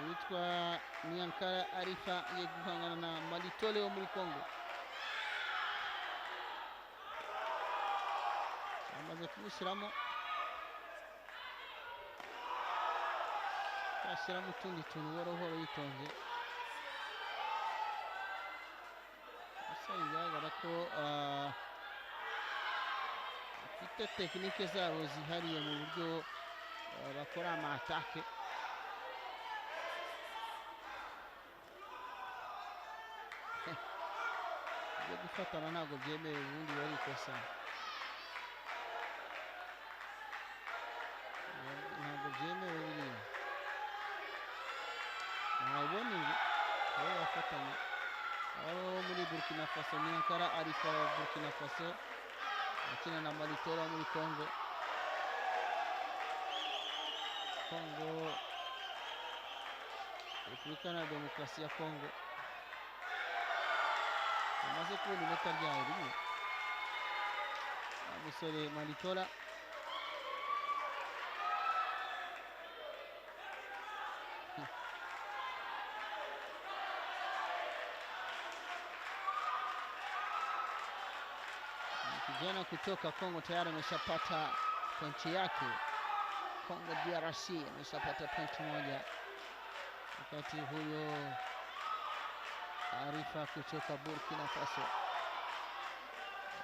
witwa Niankara Arif agiye guhangana na Malitole wo muri Congo. Amaze kumushyiramo ashyiramo utundi tuntu buhoro yitonze. Asa bigaragara ko afite tekinike zabo zihariye mu buryo bakora amatake. Ibyo gufatana ntabwo byemewe, ubundi bari ikosa. Ntabwo byemewe biriya. Ntabona aho bafatanya. Aho muri Burkina Faso, Niankara Arif wa Burkina Faso akina na Malitole muri Congo. Repubulika na Demokarasi ya Congo. Amaze kubona inota ryayo rimwe. Umusore Malitole kijana kutoka Congo tayari ameshapata pointi yake. Congo DRC ameshapata pointi moja, wakati huyo Arif kutoka Burkina Faso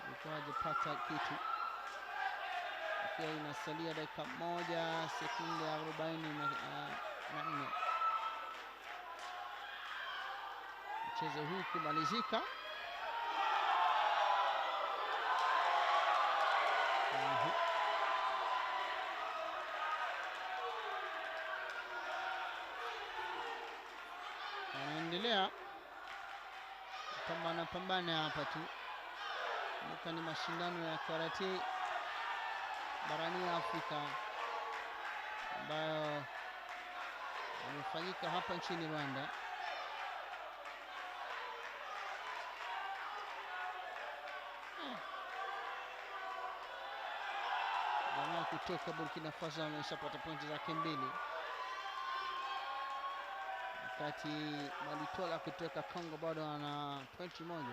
alikuwa hajapata kitu. Ikiwa inasalia dakika 1 sekunde 44 mchezo huu kumalizika. Anaendelea pambana hapa tu. Ni mashindano ya karate barani Afrika ambayo yamefanyika hapa nchini Rwanda. Jamaa kutoka Burkina Faso ameshapata pointi zake 2. Wakati Malitole kutoka Congo bado ana pointi 1.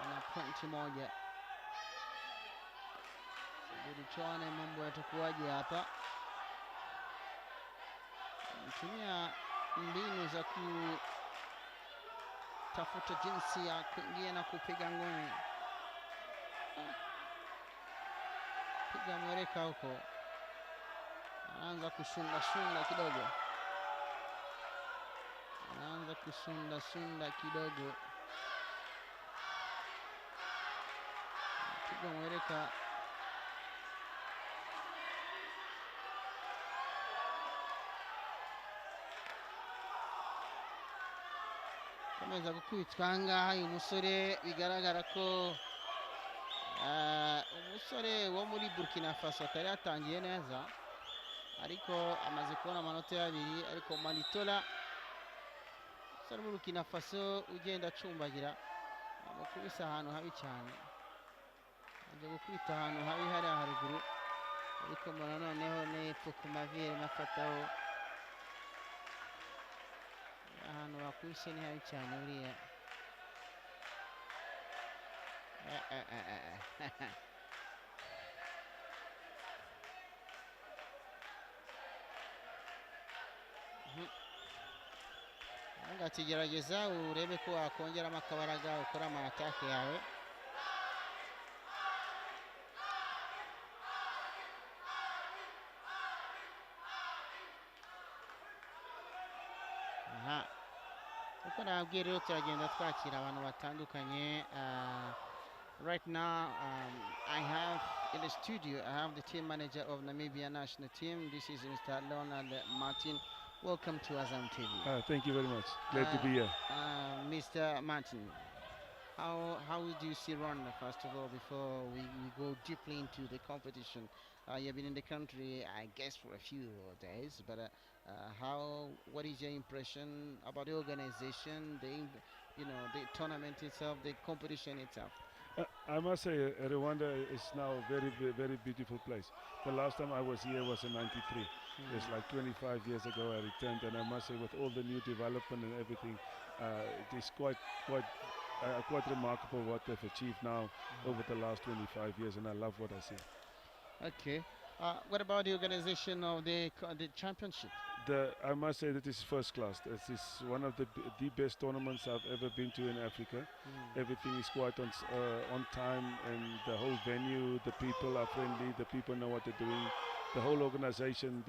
Ana pointi 1. Subiri tuone mambo yatakuwaje hapa. Tumia mbinu za kutafuta jinsi ya kuingia na kupiga ngome. Piga mwereka huko. Anaanza kusunda kidogo. Kidogo. Piga mwereka. Komeza gukubitwanga uyu musore bigaragara ko umusore wo muri Burkina Faso atari yatangiye neza, ariko amaze kubona amanota 2. Ariko Malitole sari Burkina Faso ugenda acumbagira, amukubisa ahantu habi cyane. Aje gukubita ahantu habi hari haruguru, ariko noneho nepfo ku mavire mafataho ahantu bakubise ni habi cyane uriya. Atigerageza urebe ko akongera amakabaraga ukora amatake yawe. Uko nabwiye rero turagenda twakira abantu batandukanye. Right now I have in the studio, I have the team manager of Namibia national team. This is Mr. Leonard Martin. Welcome to Azam TV. Thank you very much. Glad to be here. Mr. Martin, how do you see Rwanda, first of all, before we go deeply into the competition? You've been in the country, I guess, for a few days, but what is your impression about the organization, the tournament itself, the competition itself? I must say, Rwanda is now a very beautiful place. The last time I was here was in '93. It's like 25 years ago I returned, and I must say, with all the new development and everything, it is quite remarkable what they've achieved now over the last 25 years, and I love what I see. Okay. What about the organization of the championship? I must say that is first class. This is one of the best tournaments I've ever been to in Africa. Everything is quite on time, and the whole venue, the people are friendly, the people know what they're doing. The whole organization,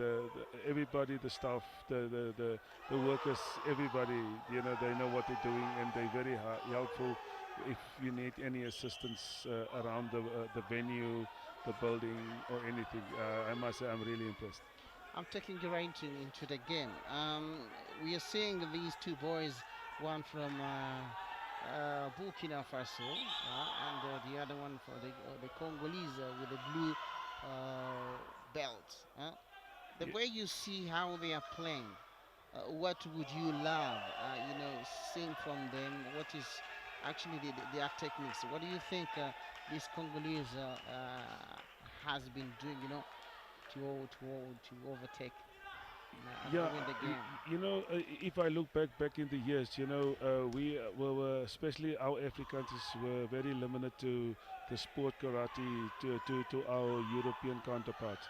everybody, the staff, the workers, everybody, they know what they're doing, and they're very helpful. If you need any assistance around the venue, the building, or anything, I must say I'm really impressed. I'm taking you right into the game. We are seeing these two boys, one from Burkina Faso, and the other one for the Congolese with the blue belt. The way you see how they are playing, what would you love, seeing from them? What is actually their techniques? What do you think this Congolese has been doing? To overtake Yeah, and win the game. if I look back in the years, we were, especially our Africans, were very limited to the sport karate to our European counterparts.